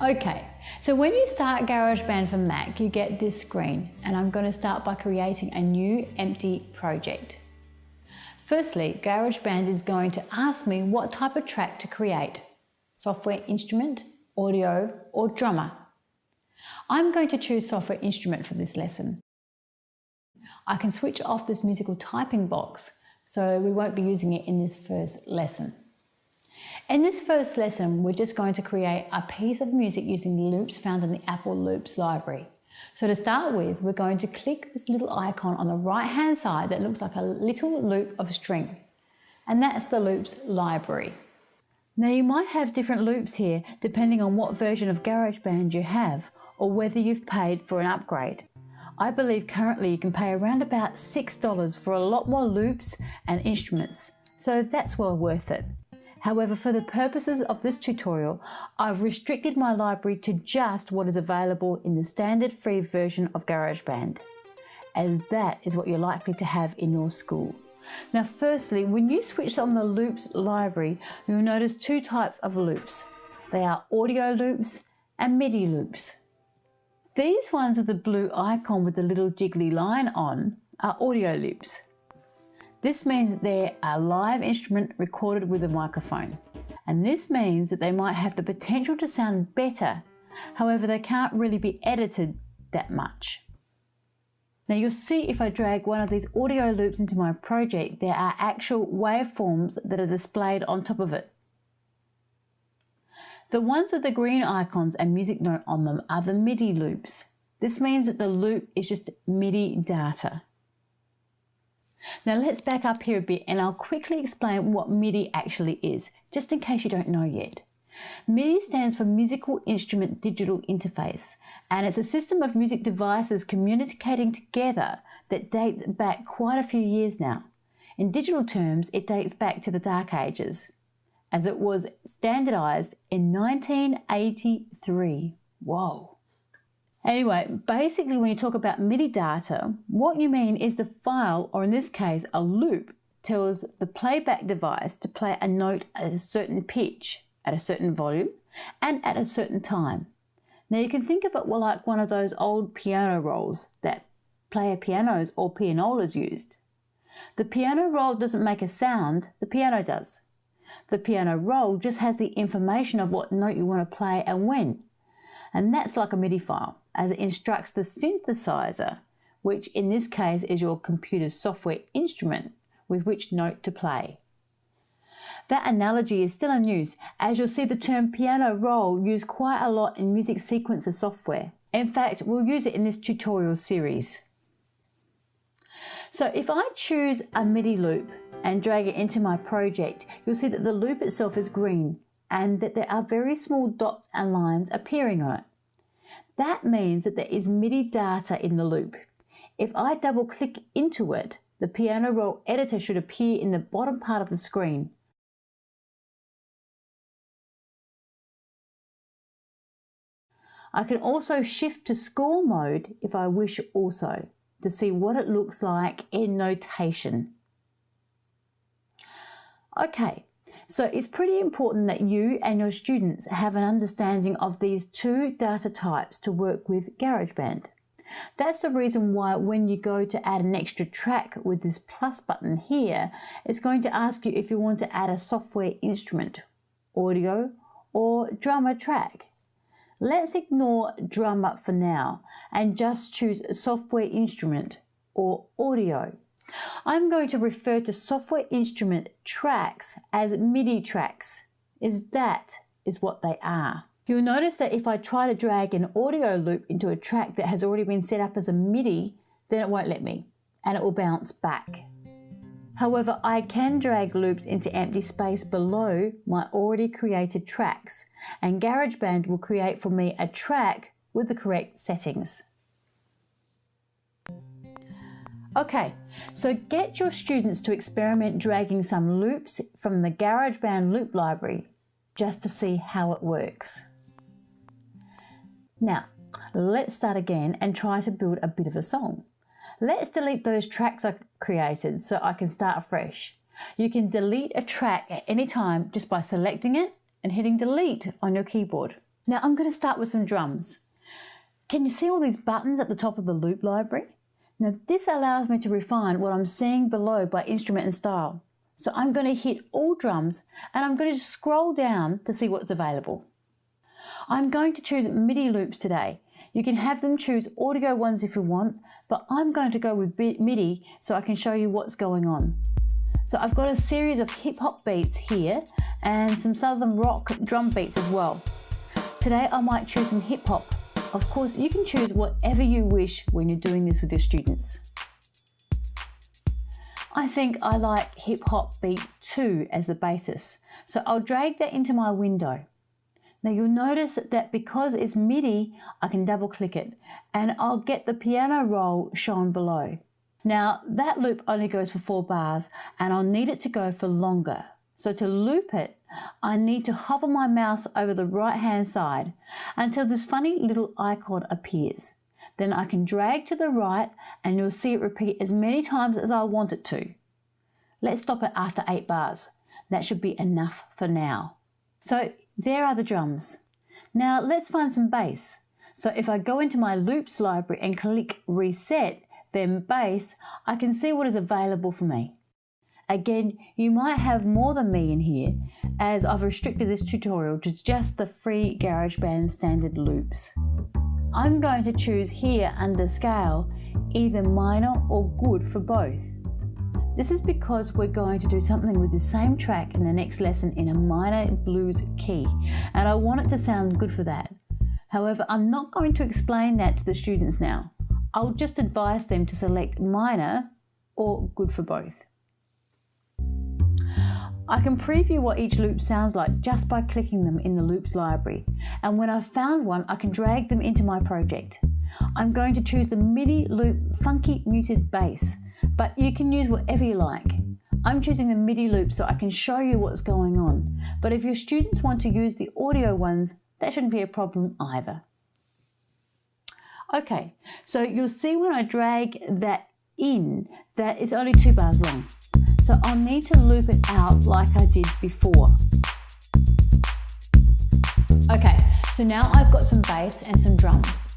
Okay, so when you start GarageBand for Mac, you get this screen, and I'm going to start by creating a new empty project. Firstly, GarageBand is going to ask me what type of track to create: software instrument, audio, or drummer. I'm going to choose software instrument for this lesson. I can switch off this musical typing box, so we won't be using it in this first lesson. In this first lesson, we're just going to create a piece of music using loops found in the Apple Loops library. So to start with, we're going to click this little icon on the right-hand side that looks like a little loop of string, and that's the loops library. Now you might have different loops here depending on what version of GarageBand you have or whether you've paid for an upgrade. I believe currently you can pay around about $6 for a lot more loops and instruments, so that's well worth it. However, for the purposes of this tutorial, I've restricted my library to just what is available in the standard free version of GarageBand, as that is what you're likely to have in your school. Now firstly, when you switch on the loops library, you'll notice two types of loops. They are audio loops and MIDI loops. These ones with the blue icon with the little jiggly line on are audio loops. This means that they're a live instrument recorded with a microphone. And this means that they might have the potential to sound better, however they can't really be edited that much. Now you'll see if I drag one of these audio loops into my project, there are actual waveforms that are displayed on top of it. The ones with the green icons and music note on them are the MIDI loops. This means that the loop is just MIDI data. Now let's back up here a bit and I'll quickly explain what MIDI actually is, just in case you don't know yet. MIDI stands for Musical Instrument Digital Interface, and it's a system of music devices communicating together that dates back quite a few years now. In digital terms, it dates back to the Dark Ages, as it was standardized in 1983. Whoa. Anyway, basically when you talk about MIDI data, what you mean is the file, or in this case a loop, tells the playback device to play a note at a certain pitch, at a certain volume, and at a certain time. Now you can think of it like one of those old piano rolls that player pianos or pianolas used. The piano roll doesn't make a sound, the piano does. The piano roll just has the information of what note you want to play and when. And that's like a MIDI file, as it instructs the synthesizer, which in this case is your computer's software instrument, with which note to play. That analogy is still in use, as you'll see the term piano roll used quite a lot in music sequencer software. In fact, we'll use it in this tutorial series. So if I choose a MIDI loop and drag it into my project, you'll see that the loop itself is green and that there are very small dots and lines appearing on it. That means that there is MIDI data in the loop. If I double click into it, the piano roll editor should appear in the bottom part of the screen. I can also shift to score mode if I wish also, to see what it looks like in notation. Okay, so it's pretty important that you and your students have an understanding of these two data types to work with GarageBand. That's the reason why when you go to add an extra track with this plus button here, it's going to ask you if you want to add a software instrument, audio, or drummer track. Let's ignore drummer for now and just choose software instrument or audio. I'm going to refer to software instrument tracks as MIDI tracks, as that is what they are. You'll notice that if I try to drag an audio loop into a track that has already been set up as a MIDI, then it won't let me, and it will bounce back. However, I can drag loops into empty space below my already created tracks, and GarageBand will create for me a track with the correct settings. Okay, so get your students to experiment dragging some loops from the GarageBand loop library just to see how it works. Now, let's start again and try to build a bit of a song. Let's delete those tracks I created so I can start fresh. You can delete a track at any time just by selecting it and hitting delete on your keyboard. Now I'm going to start with some drums. Can you see all these buttons at the top of the loop library? Now this allows me to refine what I'm seeing below by instrument and style. So I'm going to hit all drums and I'm going to scroll down to see what's available. I'm going to choose MIDI loops today. You can have them choose audio ones if you want, but I'm going to go with MIDI so I can show you what's going on. So I've got a series of hip hop beats here and some southern rock drum beats as well. Today I might choose some hip hop. Of course, you can choose whatever you wish when you're doing this with your students. I think I like hip hop beat 2 as the basis, so I'll drag that into my window. Now you'll notice that because it's MIDI, I can double click it and I'll get the piano roll shown below. Now that loop only goes for 4 bars and I'll need it to go for longer. So to loop it, I need to hover my mouse over the right hand side until this funny little icon appears. Then I can drag to the right and you'll see it repeat as many times as I want it to. Let's stop it after 8 bars. That should be enough for now. So there are the drums. Now let's find some bass. So if I go into my loops library and click reset, then bass, I can see what is available for me. Again, you might have more than me in here, as I've restricted this tutorial to just the free GarageBand standard loops. I'm going to choose here under scale either minor or good for both. This is because we're going to do something with the same track in the next lesson in a minor blues key, and I want it to sound good for that. However, I'm not going to explain that to the students now. I'll just advise them to select minor or good for both. I can preview what each loop sounds like just by clicking them in the loops library, and when I've found one I can drag them into my project. I'm going to choose the MIDI loop funky muted bass, but you can use whatever you like. I'm choosing the MIDI loop so I can show you what's going on, but if your students want to use the audio ones, that shouldn't be a problem either. Okay, so you'll see when I drag that in that it's only 2 bars long. So I'll need to loop it out like I did before. Okay, so now I've got some bass and some drums,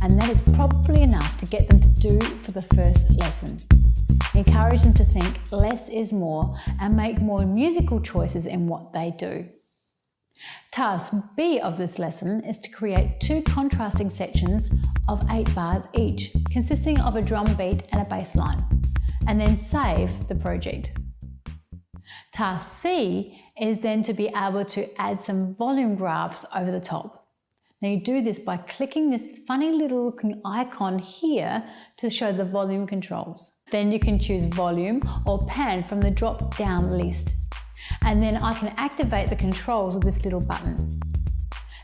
and that is probably enough to get them to do for the first lesson. Encourage them to think less is more and make more musical choices in what they do. Task B of this lesson is to create 2 contrasting sections of 8 bars each, consisting of a drum beat and a bass line, and then save the project. Task C is then to be able to add some volume graphs over the top. Now you do this by clicking this funny little looking icon here to show the volume controls. Then you can choose volume or pan from the drop down list. And then I can activate the controls with this little button.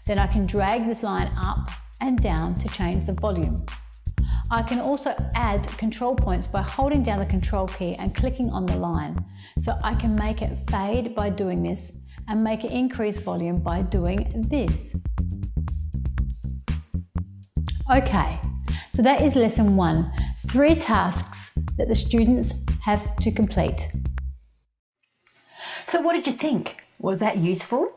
Then I can drag this line up and down to change the volume. I can also add control points by holding down the control key and clicking on the line. So I can make it fade by doing this and make it increase volume by doing this. Okay, so that is lesson 1, 3 tasks that the students have to complete. So what did you think? Was that useful?